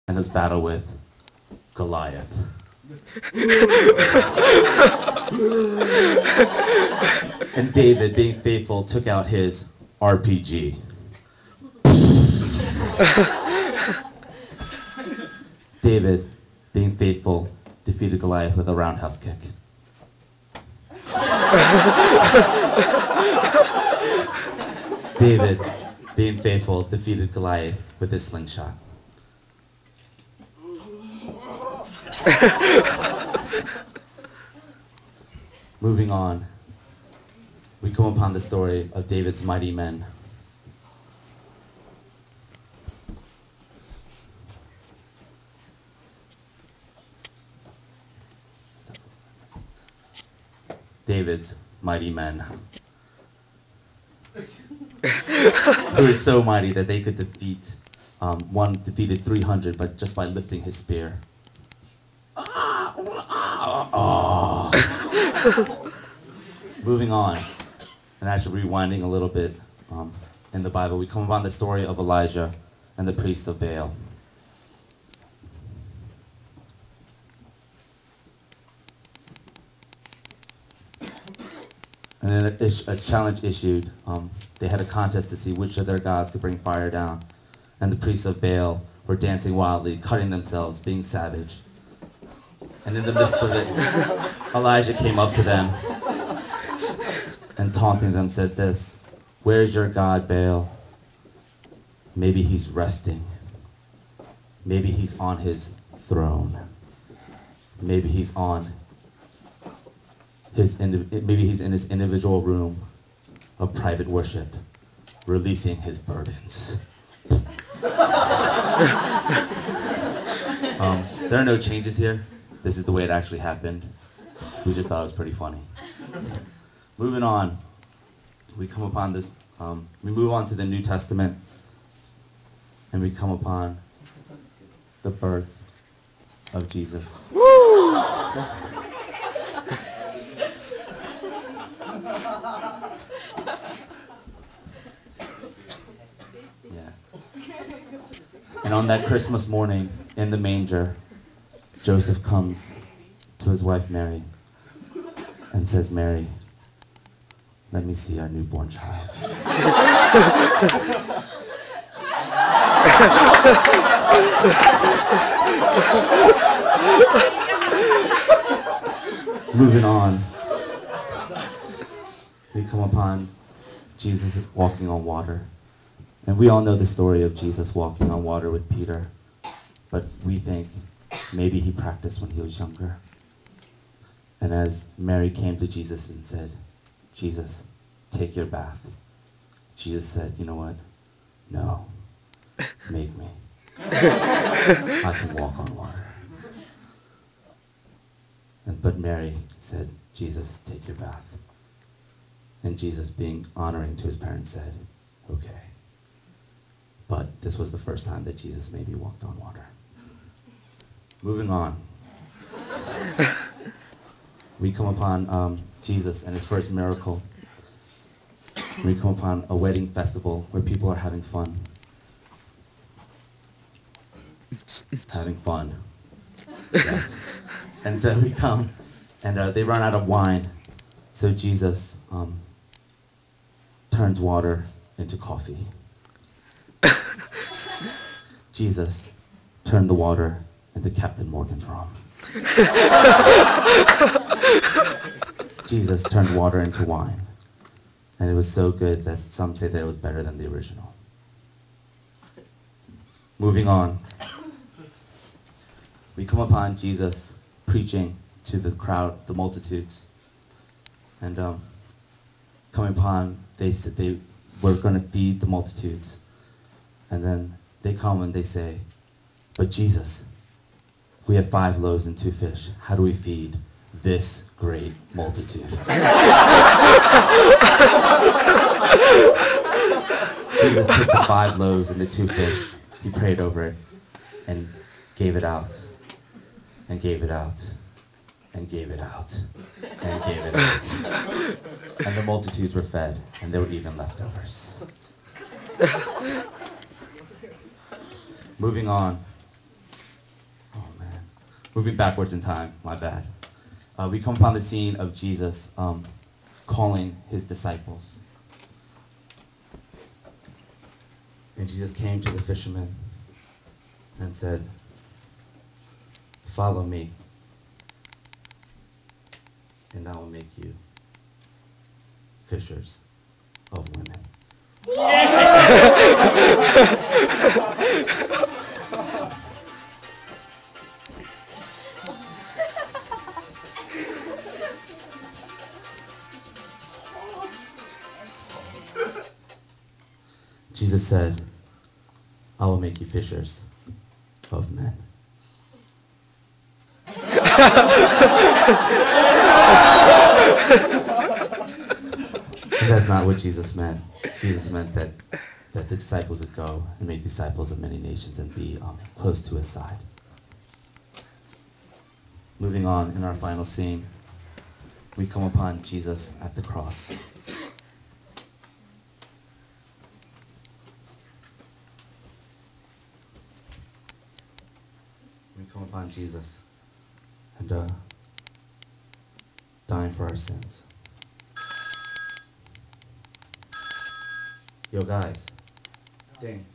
and does battle with Goliath. And David, being faithful, took out his RPG. David, being faithful, defeated Goliath with a roundhouse kick. David, being faithful, defeated Goliath with his slingshot. Moving on, we come upon the story of David's mighty men. David's mighty men, who were so mighty that they could defeat, one defeated 300, but just by lifting his spear. Moving on, and actually rewinding a little bit in the Bible, we come upon the story of Elijah and the priest of Baal. And then a challenge issued. They had a contest to see which of their gods could bring fire down. And the priests of Baal were dancing wildly, cutting themselves, being savage. And in the midst of it, Elijah came up to them and taunting them said this, "Where's your God, Baal? Maybe he's resting. Maybe he's on his throne. Maybe he's on maybe he's in his individual room of private worship, releasing his burdens." There are no changes here. This is the way it actually happened. We just thought it was pretty funny. Moving on, we come upon this, we move on to the New Testament, and we come upon the birth of Jesus. Woo! Yeah. And on that Christmas morning, in the manger, Joseph comes to his wife Mary and says, "Mary, let me see our newborn child." Moving on, we come upon Jesus walking on water. And we all know the story of Jesus walking on water with Peter, but we think maybe he practiced when he was younger. And as Mary came to Jesus and said, "Jesus, take your bath," Jesus said, "You know what? No, make me. I can walk on water." But Mary said, "Jesus, take your bath." And Jesus, being honoring to his parents, said, "Okay." But this was the first time that Jesus maybe walked on water. Moving on. We come upon Jesus and his first miracle. We come upon a wedding festival where people are having fun. Having fun. Yes. And so we come, and they run out of wine. So Jesus turns water into coffee. Jesus turned the water into Captain Morgan's rum. Jesus turned water into wine. And it was so good that some say that it was better than the original. Moving on. We come upon Jesus preaching to the crowd, the multitudes. And coming upon, they said they were going to feed the multitudes. And then they come and they say, "But Jesus, we have 5 loaves and 2 fish. How do we feed this great multitude?" Jesus took the 5 loaves and the 2 fish. He prayed over it and gave it out and gave it out and gave it out and gave it out. And the multitudes were fed, and there were even leftovers. Moving on, moving backwards in time, my bad. We come upon the scene of Jesus calling his disciples. And Jesus came to the fishermen and said, "Follow me, and I will make you fishers of women." Jesus said, "I will make you fishers of men." And that's not what Jesus meant. Jesus meant that the disciples would go and make disciples of many nations and be close to his side. Moving on, in our final scene, we come upon Jesus at the cross. We come upon Jesus and dying for our sins. Yo, guys. Dang.